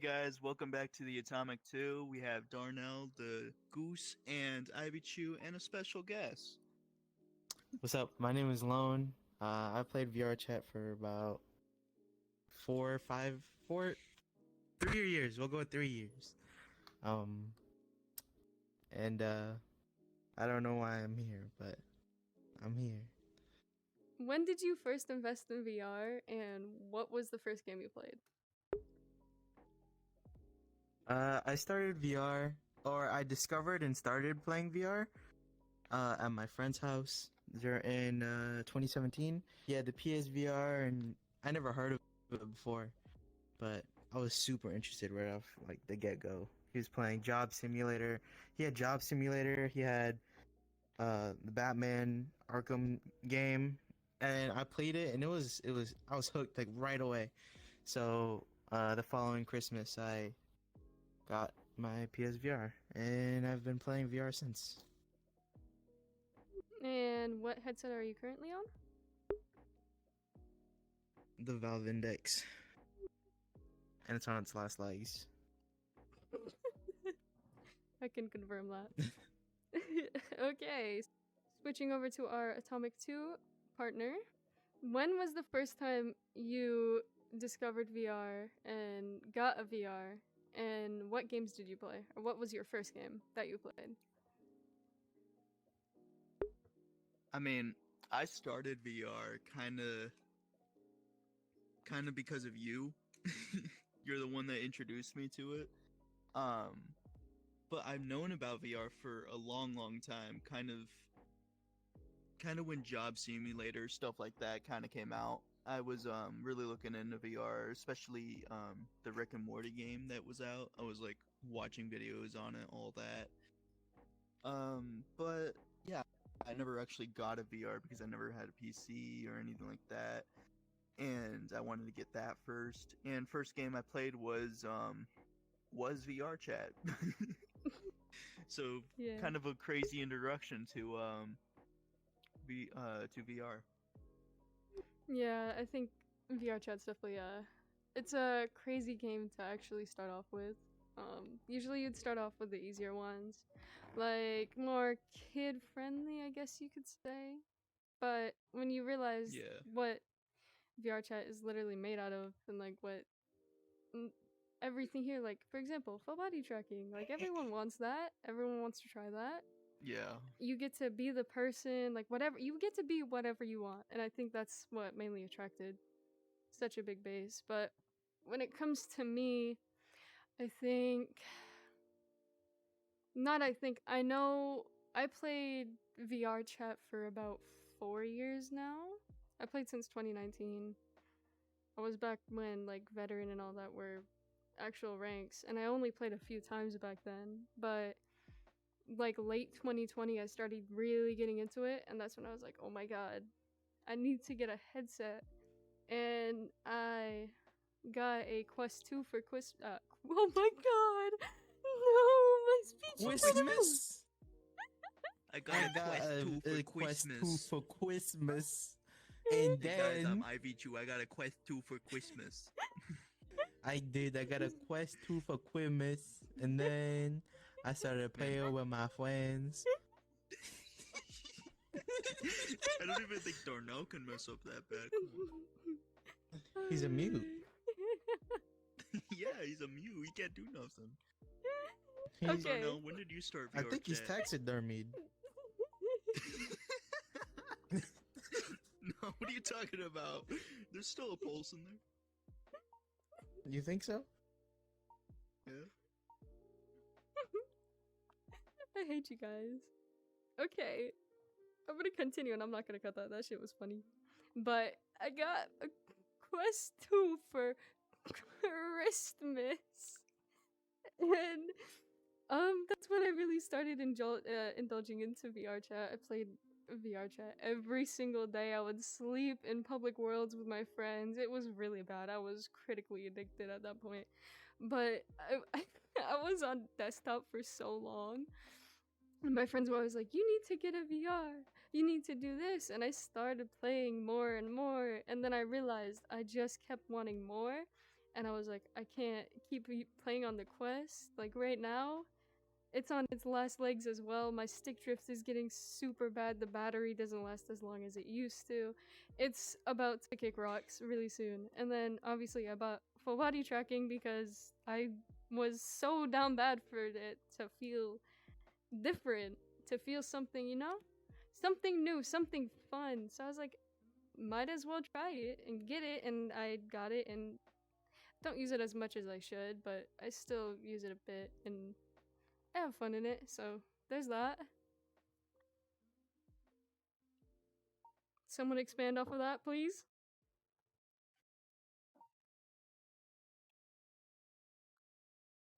guys? Welcome back to the Atomic 2. We have Darnell, the Goose, and Ivy Chew, and a special guest. What's up? My name is Lone. I played VRChat for about 3 years. We'll go with 3 years. Um, and I don't know why I'm here, but I'm here. When did you first invest in VR, and what was the first game you played? I started VR, or I discovered and started playing VR, at my friend's house in 2017. He had the PSVR, and I never heard of it before, but I was super interested right off like the get-go. He was playing Job Simulator. He had Job Simulator. He had the Batman Arkham game, and I played it, and I was hooked like right away. So the following Christmas, I got my PSVR, and I've been playing VR since. And what headset are you currently on? The Valve Index, and it's on its last legs. I can confirm that. Okay, switching over to our Atomic 2 partner. When was the first time you discovered VR and got a VR? And what games did you play? Or what was your first game that you played? I mean, I started VR kind of because of you. You're the one that introduced me to it. But I've known about VR for a long, long time. Kind of when Job Simulator stuff like that kind of came out. I was really looking into VR, especially the Rick and Morty game that was out. I was like watching videos on it, all that. But yeah, I never actually got a VR because I never had a PC or anything like that. And I wanted to get that first. And first game I played was VRChat. So Yeah. kind of a crazy introduction to VR. Yeah, I think VRChat's definitely it's a crazy game to actually start off with. Usually you'd start off with the easier ones, like more kid friendly, I guess you could say. But when you realize what VRChat is literally made out of, and like what everything here, like for example, full body tracking, like everyone wants that. Everyone wants to try that. Yeah. You get to be the person, like whatever, you get to be whatever you want. And I think that's what mainly attracted such a big base. But when it comes to me, I know I played VRChat for about 4 years now. I played since 2019. I was back when like veteran and all that were actual ranks, and I only played a few times back then. But like late 2020, I started really getting into it, and that's when I was like, oh my god, I need to get a headset. And I got a Quest 2 for oh my god! No, my speech Christmas. I got a Quest 2 for Christmas. And Hey guys, I'm then Ivy Chew. I got a Quest 2 for Christmas. I got a Quest 2 for Christmas, and then I started playing with my friends. I don't even think Darnell can mess up that bad. He's a mute. Yeah, he's a mute. He can't do nothing. Okay. Darnell, when did you start VRChat? I think he's taxidermied. No, what are you talking about? There's still a pulse in there. You think so? Yeah. I hate you guys. Okay. I'm gonna continue and I'm not gonna cut that. That shit was funny. But I got a Quest 2 for Christmas. And that's when I really started indulging into VRChat. I played VRChat every single day. I would sleep in public worlds with my friends. It was really bad. I was critically addicted at that point. But I was on desktop for so long. And my friends were always like, you need to get a VR. You need to do this. And I started playing more and more. And then I realized I just kept wanting more. and I was like, I can't keep playing on the Quest. Like right now, it's on its last legs as well. My stick drift is getting super bad. The battery doesn't last as long as it used to. It's about to kick rocks really soon. And then obviously I bought full body tracking because I was so down bad for it to feel different, to feel something, you know? Something new, something fun. So I was like, might as well try it and get it, and I got it and don't use it as much as I should, but I still use it a bit and I have fun in it, so there's that. Someone expand off of that, please.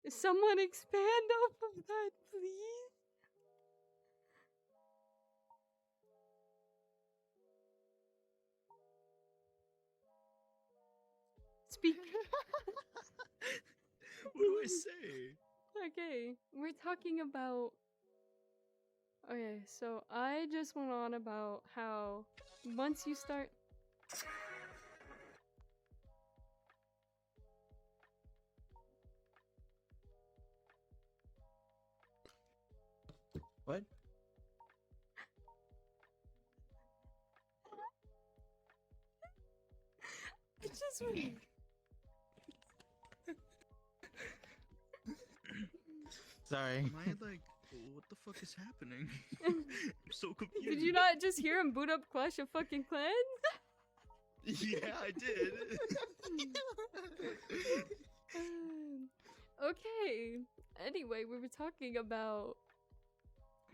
Someone expand off of that, please. Speak. What do I say? Okay, we're talking about. Okay, so I just went on about how once you start. What? I just. Sorry. Am I like, what the fuck is happening? I'm so confused. Did you not just hear him boot up Clash of fucking Clans? Yeah, I did. Okay. Anyway, we were talking about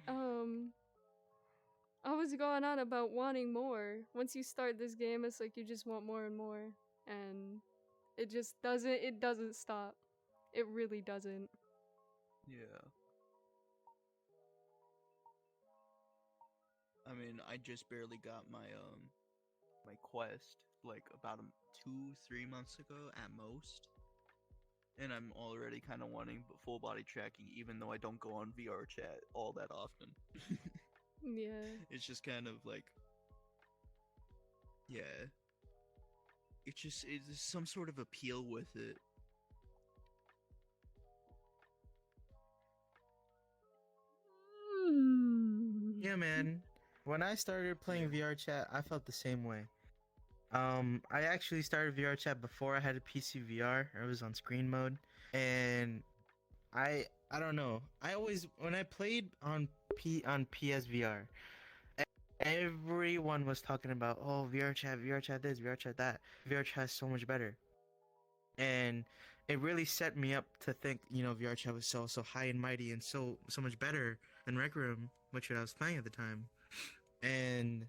I was going on about wanting more. Once you start this game, it's like you just want more and more, and it just doesn't stop. It really doesn't. Yeah. I mean, I just barely got my my quest like about 2-3 months ago at most, and I'm already kind of wanting full body tracking, even though I don't go on VRChat all that often. Yeah. It's just kind of like, yeah. It's some sort of appeal with it. Yeah, man. When I started playing VRChat, I felt the same way. I actually started VRChat before I had a PC VR. I was on screen mode, and I don't know. I always when I played on PSVR, everyone was talking about VRChat this, VRChat that. VRChat is so much better, and it really set me up to think, VRChat was so high and mighty and so much better than Rec Room, which I was playing at the time, and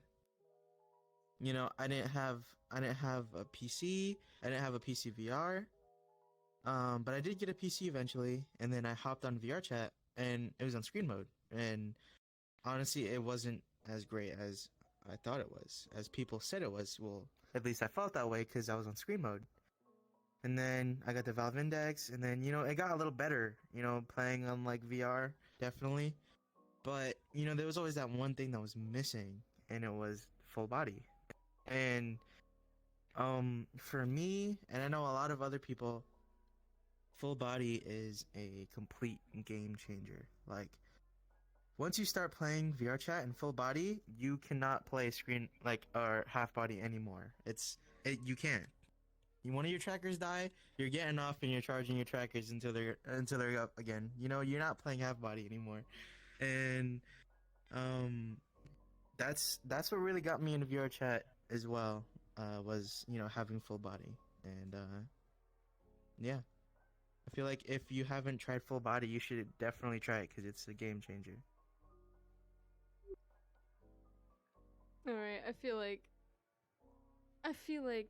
I didn't have a PC. I didn't have a PC VR. But I did get a PC eventually, and then I hopped on VRChat, and it was on screen mode. And honestly, it wasn't as great as I thought it was, as people said it was. Well, at least I felt that way because I was on screen mode. And then I got the Valve Index, and then it got a little better. Playing on like VR, definitely. But there was always that one thing that was missing, and it was full body. And for me, and I know a lot of other people, full body is a complete game changer. Like, once you start playing VRChat in full body, you cannot play screen or half body anymore. You can't. One of your trackers die, you're getting off and you're charging your trackers until they're up again. You're not playing half body anymore. And that's what really got me into VRChat as well. Was having full body. And yeah. I feel like if you haven't tried full body, you should definitely try it because it's a game changer. Alright, I feel like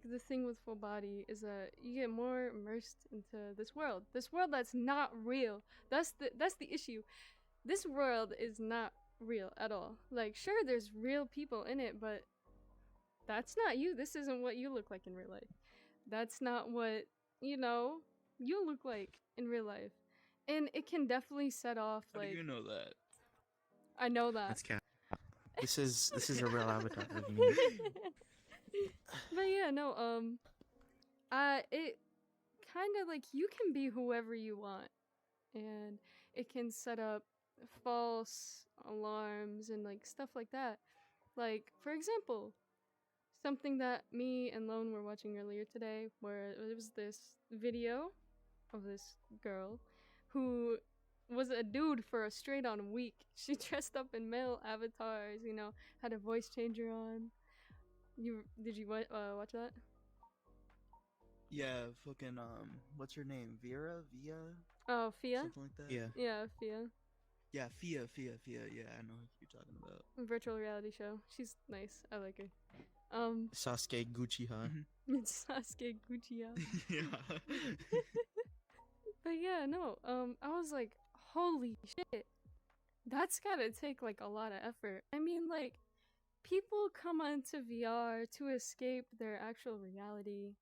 the thing with full body is that you get more immersed into this world. This world that's not real. That's the issue. This world is not real at all. Like, sure, there's real people in it, but that's not you. This isn't what you look like in real life. That's not what, you look like in real life. And it can definitely set off, How like... do you know that? I know that. That's cat. This is a real avatar of me. But yeah, no, it kind of like you can be whoever you want, and it can set up false alarms and like stuff like that. Like, for example, something that me and Lone were watching earlier today, where it was this video of this girl who was a dude for a straight on week. She dressed up in male avatars, you know, had a voice changer on. Did you watch that? Yeah, fucking what's her name? Via, Oh, Fia? something like that. Yeah. Yeah, Fia. Yeah, Fia. Yeah, I know who you're talking about. Virtual reality show. She's nice. I like her. Sasuke Gucci, huh? It's Sasuke Gucci. Yeah. But yeah, no. I was like, holy shit. That's gotta take like a lot of effort. I mean, like, people come onto VR to escape their actual reality,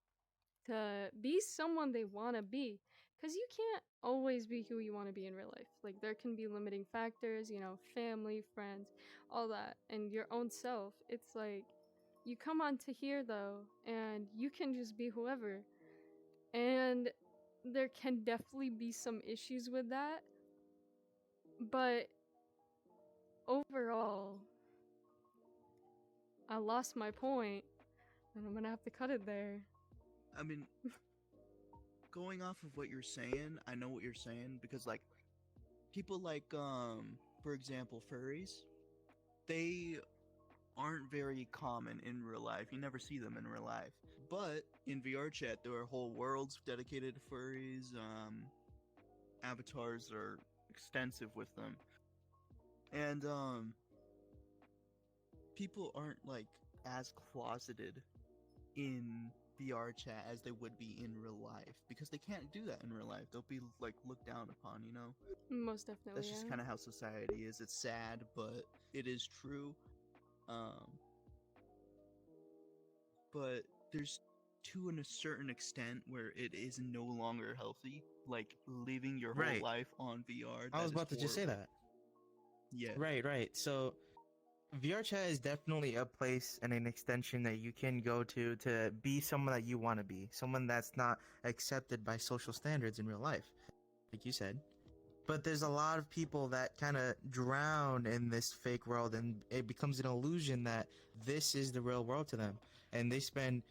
to be someone they want to be. Because you can't always be who you want to be in real life. Like, there can be limiting factors, you know, family, friends, all that, and your own self. It's like, you come onto here, though, and you can just be whoever. And there can definitely be some issues with that. But overall, I lost my point, and I'm gonna have to cut it there. I mean, going off of what you're saying, I know what you're saying because like people like for example furries, they aren't very common in real life. You never see them in real life. But in VRChat there are whole worlds dedicated to furries. Avatars are extensive with them. And people aren't like as closeted in VRChat as they would be in real life because they can't do that in real life. They'll be like looked down upon, you know? Most definitely. That's just kind of how society is. It's sad, but it is true. But there's to a certain extent where it is no longer healthy. Like living your whole Right. life on VR. I was about to just say that. Yeah. Right. So VRChat is definitely a place and an extension that you can go to be someone that you want to be, someone that's not accepted by social standards in real life, like you said. But there's a lot of people that kind of drown in this fake world, and it becomes an illusion that this is the real world to them, and they spend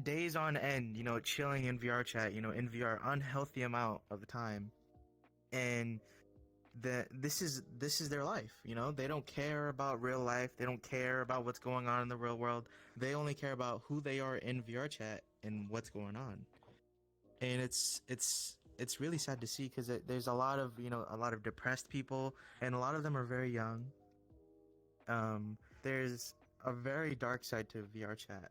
days on end, you know, chilling in VRChat, you know, in VR, unhealthy amount of the time, and this is their life, you know. They don't care about real life. They don't care about what's going on in the real world. They only care about who they are in VRChat and what's going on. And it's really sad to see because there's a lot of, you know, a lot of depressed people, and a lot of them are very young. There's a very dark side to VRChat.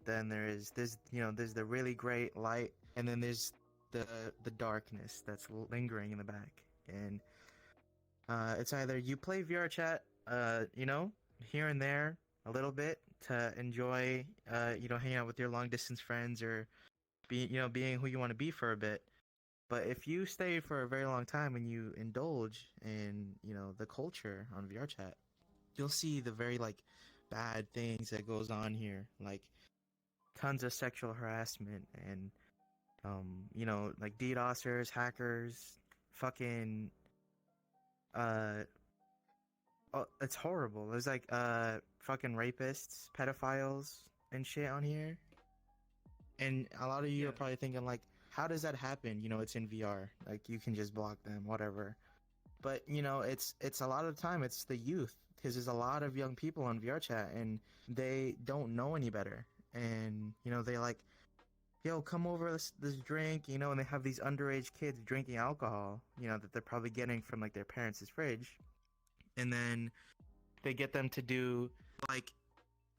Then there's the really great light, and then there's the darkness that's lingering in the back. And it's either you play VRChat, you know, here and there a little bit to enjoy, you know, hanging out with your long distance friends, or being who you want to be for a bit. But if you stay for a very long time and you indulge in, you know, the culture on VRChat, you'll see the very like bad things that goes on here, like tons of sexual harassment and you know, like DDoSers, hackers, fucking it's horrible. There's like fucking rapists, pedophiles and shit on here. And a lot of you are probably thinking like, how does that happen? You know, it's in VR. Like you can just block them, whatever. But you know, it's a lot of the time it's the youth, because there's a lot of young people on VRChat and they don't know any better. And you know, they like, yo, come over, this drink, you know, and they have these underage kids drinking alcohol, you know, that they're probably getting from like their parents' fridge. And then they get them to do like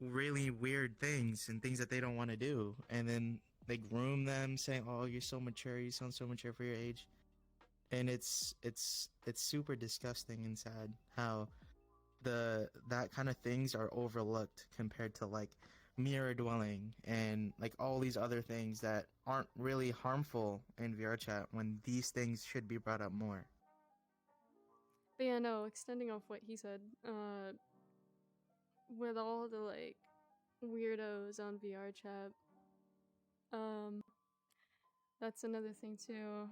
really weird things and things that they don't want to do. And then they groom them saying, oh, you're so mature, you sound so mature for your age. And it's super disgusting and sad how that kind of things are overlooked compared to like mirror dwelling and like all these other things that aren't really harmful in VRChat, when these things should be brought up more. But yeah, no, extending off what he said, with all the like weirdos on VRChat, That's another thing too.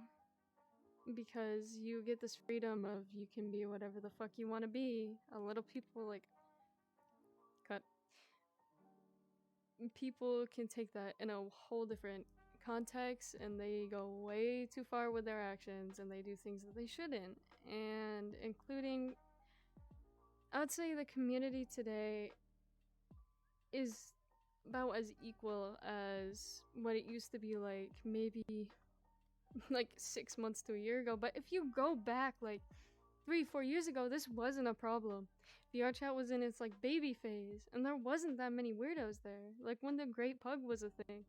Because you get this freedom of you can be whatever the fuck you want to be. A little people like cut. People can take that in a whole different context and they go way too far with their actions and they do things that they shouldn't. And including, I would say the community today is about as equal as what it used to be like maybe like 6 months to a year ago. But if you go back like 3-4 years ago, this wasn't a problem. VRChat was in its like baby phase and there wasn't that many weirdos there. Like when the Great Pug was a thing,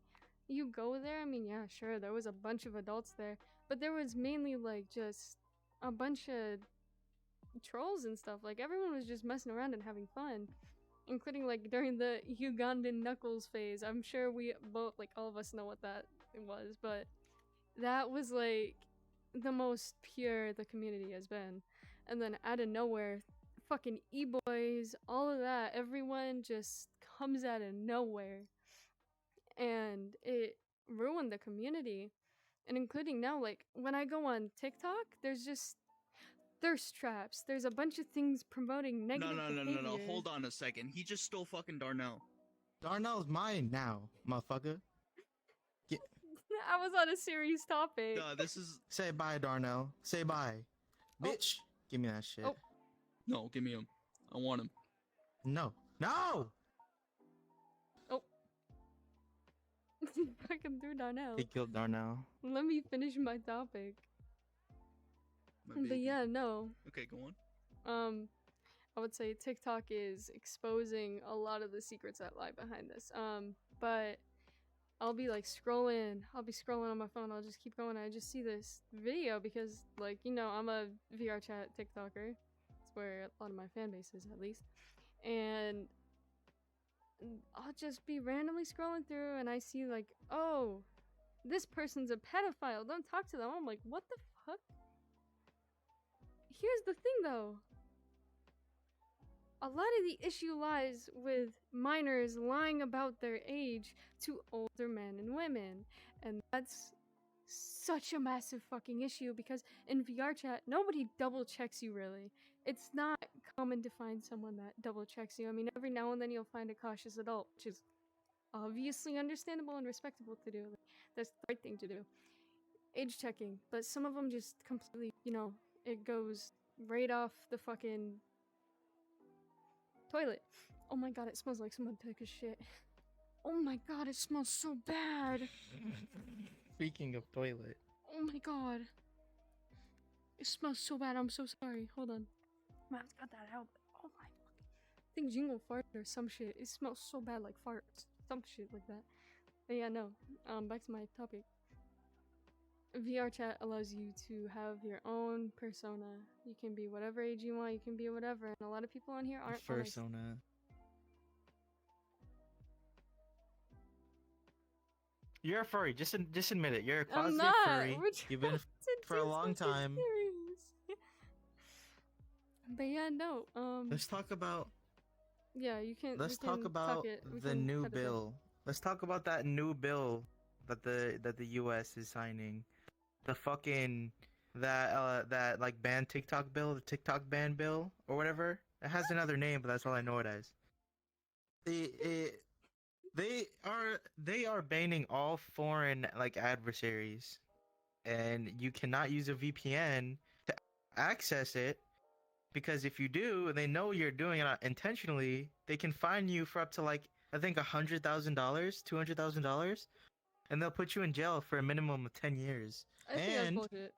you go there, I mean, yeah, sure, there was a bunch of adults there, but there was mainly like just a bunch of trolls and stuff. Like everyone was just messing around and having fun, including like during the Ugandan Knuckles phase. I'm sure we both, like all of us know what that was, but that was like the most pure the community has been. And then out of nowhere, fucking e-boys, all of that, everyone just comes out of nowhere. And it ruined the community. And including now, like, when I go on TikTok, there's just thirst traps. There's a bunch of things promoting negative behavior. No. Hold on a second. He just stole fucking Darnell. Darnell's mine now, motherfucker. I was on a serious topic. This is... Say bye, Darnell. Say bye. Oh. Bitch, give me that shit. Oh. No, give me him. I want him. No. No! Fucking threw Darnell. He killed Darnell. Let me finish my topic. But yeah, no. Okay, go on. I would say TikTok is exposing a lot of the secrets that lie behind this. But I'll be like scrolling. I'll be scrolling on my phone. I'll just keep going. I just see this video because, like, you know, I'm a VRChat TikToker. It's where a lot of my fan base is, at least. And I'll just be randomly scrolling through and I see like, oh, this person's a pedophile. Don't talk to them. I'm like, what the fuck? Here's the thing though. A lot of the issue lies with minors lying about their age to older men and women. And that's such a massive fucking issue because in VRChat, nobody double checks you really. It's not common to find someone that double checks you. I mean, every now and then you'll find a cautious adult, which is obviously understandable and respectable to do. That's the right thing to do. Age checking. But some of them just completely, you know, it goes right off the fucking toilet. Oh my god, it smells like someone took a shit. Oh my god, it smells so bad. Speaking of toilet. Oh my god. It smells so bad, I'm so sorry. Hold on. Matt's got that out. Oh my fucking... I think Jingle farted or some shit. It smells so bad like farts. Some shit like that. But yeah, no. Back to my topic. VRChat allows you to have your own persona. You can be whatever age you want, you can be whatever, and a lot of people on here aren't persona. You're a furry. Just admit it. You're a closet furry. You've been for a long time. But yeah, no. Let's talk about. Yeah, you can. Let's talk about the new bill. Let's talk about that new bill that the U.S. is signing. The fucking that like ban TikTok bill, the TikTok ban bill or whatever. It has another name, but that's all I know it as. They are banning all foreign like adversaries, and you cannot use a VPN to access it, because if you do, they know you're doing it intentionally. They can fine you for up to like I think $100,000, $200,000, and they'll put you in jail for a minimum of 10 years. I think that's bullshit.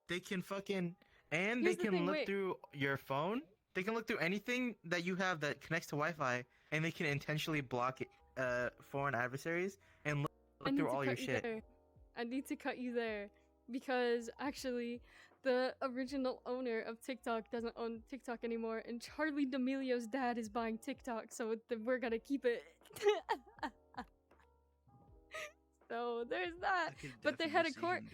They can fucking they can look through your phone. They can look through anything that you have that connects to Wi-Fi, and they can intentionally block it. Foreign adversaries and look through all your shit. I need to cut you there because actually the original owner of TikTok doesn't own TikTok anymore, and Charlie D'Amelio's dad is buying TikTok, so we're gonna keep it. So there's that. But they had a court.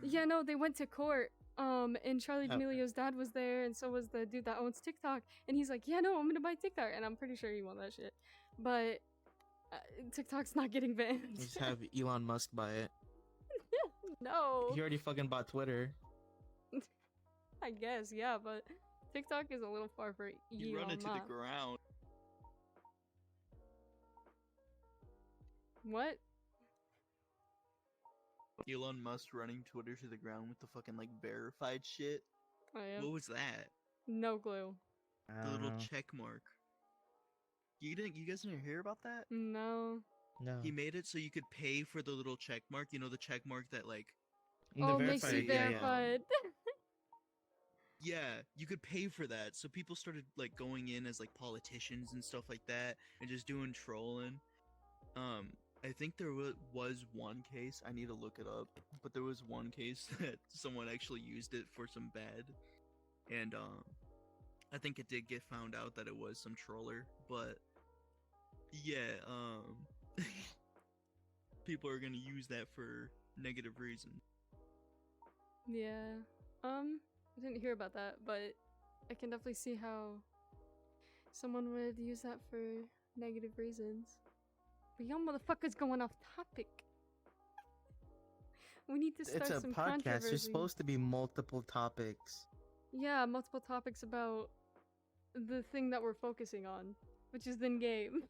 Yeah, no, they went to court. And Charlie D'Amelio's dad was there, and so was the dude that owns TikTok, and he's like, yeah, no, I'm gonna buy TikTok, and I'm pretty sure he won that shit. But TikTok's not getting banned. Just have Elon Musk buy it. No. He already fucking bought Twitter. I guess, yeah, but TikTok is a little far for You run Elon it to the Musk. ground. What? Elon Musk running Twitter to the ground with the fucking like verified shit. I am. What was that? No clue. I The don't little know. check mark. You guys didn't hear about that? No. No. He made it so you could pay for the little check mark. You know the check mark that like Oh, makes you yeah, yeah. verified. yeah, you could pay for that. So people started like going in as like politicians and stuff like that and just doing trolling. I think there was one case, I need to look it up, but there was one case that someone actually used it for some bad. And I think it did get found out that it was some troller, but yeah, people are gonna use that for negative reasons. Yeah. I didn't hear about that, but I can definitely see how someone would use that for negative reasons. But y'all motherfuckers going off topic. We need to start It's a some podcast. controversy. There's supposed to be multiple topics. Yeah, multiple topics about the thing that we're focusing on, which is the game.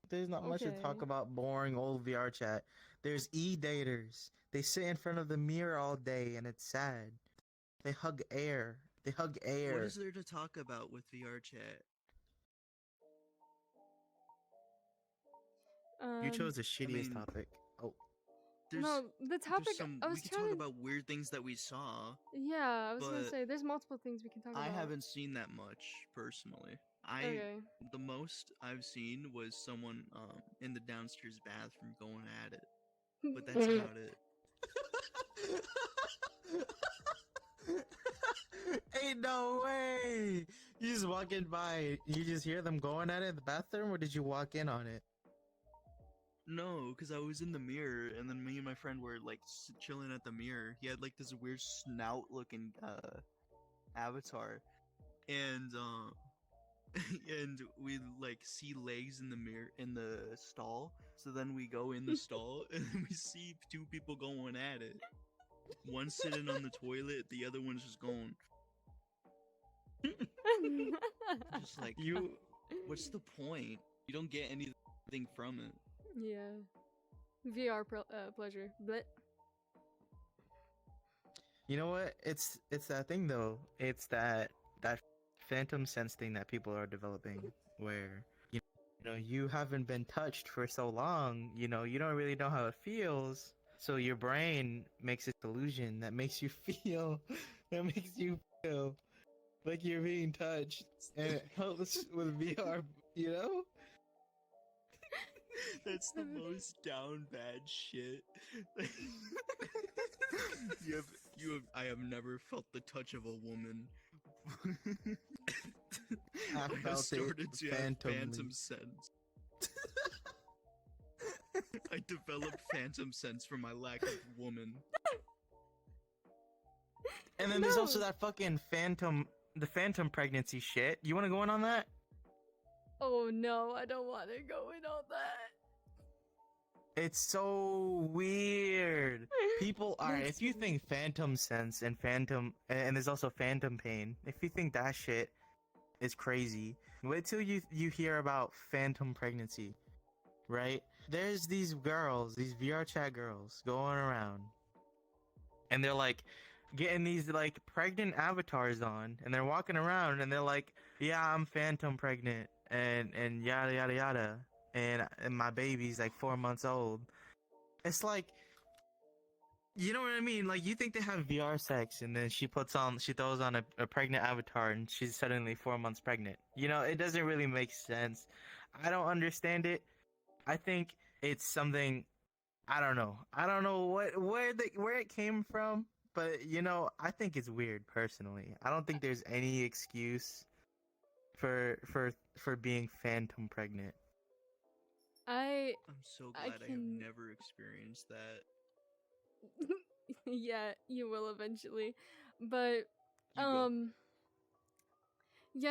There's not much to talk Okay. about boring old VRChat. There's e-daters. They sit in front of the mirror all day and it's sad. They hug air. They hug air. What is there to talk about with VRChat? You chose the shittiest mean, topic. Oh. No, the topic I was we could trying talk to... about weird things that we saw. Yeah, I was gonna but say there's multiple things we can talk about. I haven't seen that much personally. Okay. The most I've seen was someone in the downstairs bathroom going at it. But that's about it. Ain't no way! You just walking by, you just hear them going at it in the bathroom, or did you walk in on it? No, because I was in the mirror, and then me and my friend were like chilling at the mirror. He had like this weird snout-looking avatar, and and we like see legs in the mirror in the stall. So then we go in the stall, and we see two people going at it. One sitting on the toilet, the other one's just going. Just like what's the point? You don't get anything from it. Yeah. VR pleasure. Blech. You know what? It's that thing though. It's that phantom sense thing that people are developing, where you know you haven't been touched for so long. You know you don't really know how it feels. So your brain makes this illusion that makes you feel like you're being touched, and it helps with VR. You know. That's the most down bad shit. I have never felt the touch of a woman. I felt started to have phantomly. phantom sense. I developed phantom sense from my lack of woman. And then there's also that fucking the phantom pregnancy shit. You want to go in on that? Oh no, I don't want to go in on that. It's so weird. People are. If you think phantom sense and there's also phantom pain. If you think that shit is crazy, wait till you hear about phantom pregnancy, right? There's these girls, these VRChat girls going around, and they're like getting these like pregnant avatars on, and they're walking around, and they're like, "Yeah, I'm phantom pregnant," and yada yada yada. And my baby's like 4 months old. It's like, you know what I mean? Like, you think they have VR sex, and then she throws on a pregnant avatar, and she's suddenly 4 months pregnant. You know, it doesn't really make sense. I don't understand it. I think it's something, I don't know. I don't know where it came from, but you know, I think it's weird personally. I don't think there's any excuse for being phantom pregnant. I'm so glad I have never experienced that. Yeah, you will eventually. But yeah,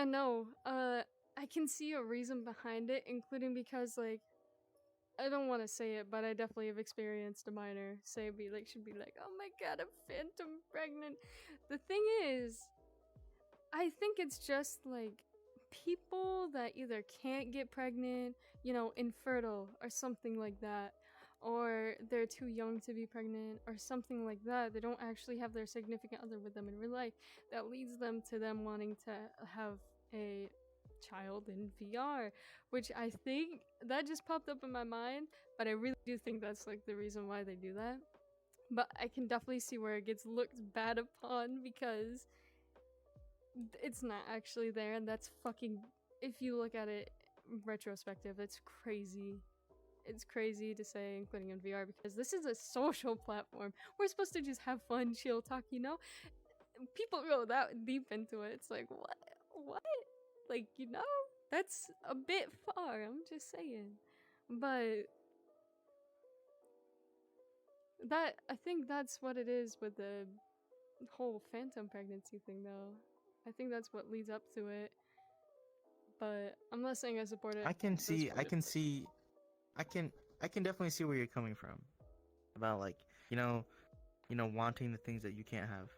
no. I can see a reason behind it, including because like I don't want to say it, but I definitely have experienced a minor should be like, oh my god, I'm phantom pregnant. The thing is, I think it's just like people that either can't get pregnant, infertile or something like that, or they're too young to be pregnant or something like that. They don't actually have their significant other with them in real life. That leads them to them wanting to have a child in VR, which I think that just popped up in my mind, but I really do think that's like the reason why they do that. But I can definitely see where it gets looked bad upon because it's not actually there, and that's fucking. If you look at it retrospective, it's crazy. It's crazy to say, including in VR, because this is a social platform. We're supposed to just have fun, chill, talk. People go that deep into it. It's like what? Like that's a bit far. I'm just saying, but I think that's what it is with the whole phantom pregnancy thing, though. I think that's what leads up to it. But I'm not saying I support it. I can see, support it. I can definitely see where you're coming from about like wanting the things that you can't have,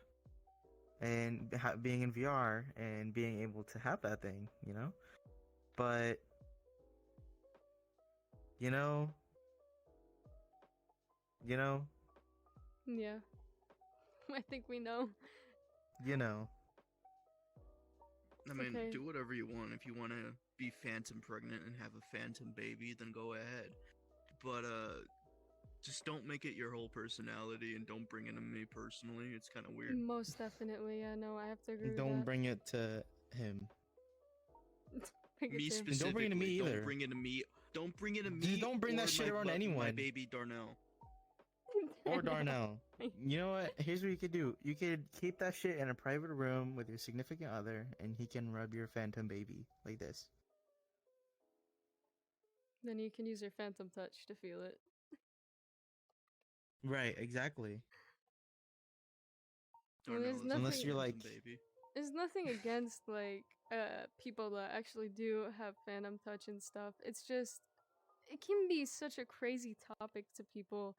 and being in VR and being able to have that thing, but you know, Yeah. I think we know. I mean, Okay. do whatever you want. If you want to be phantom pregnant and have a phantom baby, then go ahead. But just don't make it your whole personality, and don't bring it to me personally. It's kind of weird. Most definitely. Yeah, no, I have to agree with don't that. bring it to him. Me to specifically. Don't bring it to me either. Don't bring it to me. Don't bring it to me. Don't bring that shit around anyone. My baby Darnell. Or Darnell. You know what? Here's what you could do. You could keep that shit in a private room with your significant other, and he can rub your phantom baby like this. Then you can use your phantom touch to feel it. Right, exactly. Well, there's nothing, unless you're like, baby. There's nothing against people that actually do have phantom touch and stuff. It's just it can be such a crazy topic to people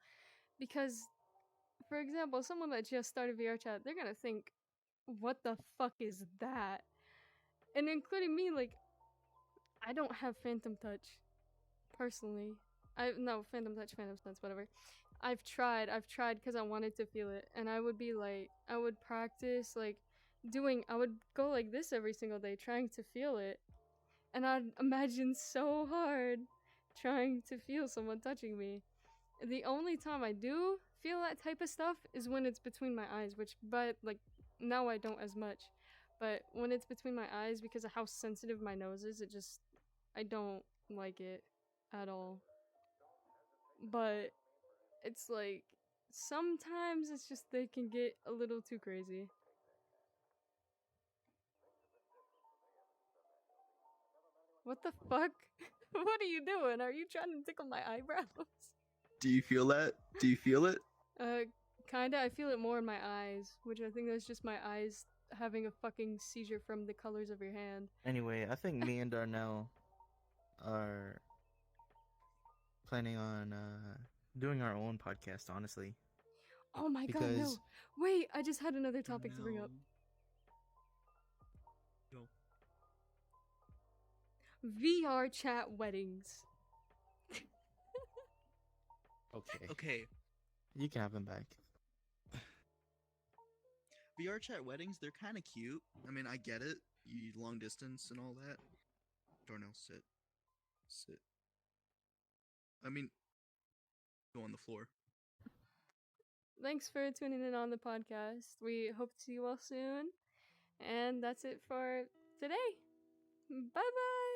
because, for example, someone that just started VRChat, they're gonna think, "What the fuck is that?" And including me, like, I don't have phantom touch personally. Phantom touch, phantom sense, whatever. I've tried because I wanted to feel it, and I would practice I would go like this every single day trying to feel it, and I'd imagine so hard trying to feel someone touching me. The only time I do feel that type of stuff is when it's between my eyes, but now I don't as much. But when it's between my eyes, because of how sensitive my nose is, I don't like it at all. But it's like, sometimes it's just they can get a little too crazy. What the fuck? What are you doing? Are you trying to tickle my eyebrows? Do you feel that? Do you feel it? Kinda. I feel it more in my eyes, which I think that's just my eyes having a fucking seizure from the colors of your hand. Anyway, I think me and Darnell are planning on doing our own podcast, honestly. Oh my god, no. Wait, I just had another topic to bring up. Go. VRChat weddings. Okay. You can have him back. VRChat weddings, they're kind of cute. I mean, I get it. You long distance and all that. Darnell, sit. I mean, go on the floor. Thanks for tuning in on the podcast. We hope to see you all soon. And that's it for today. Bye bye!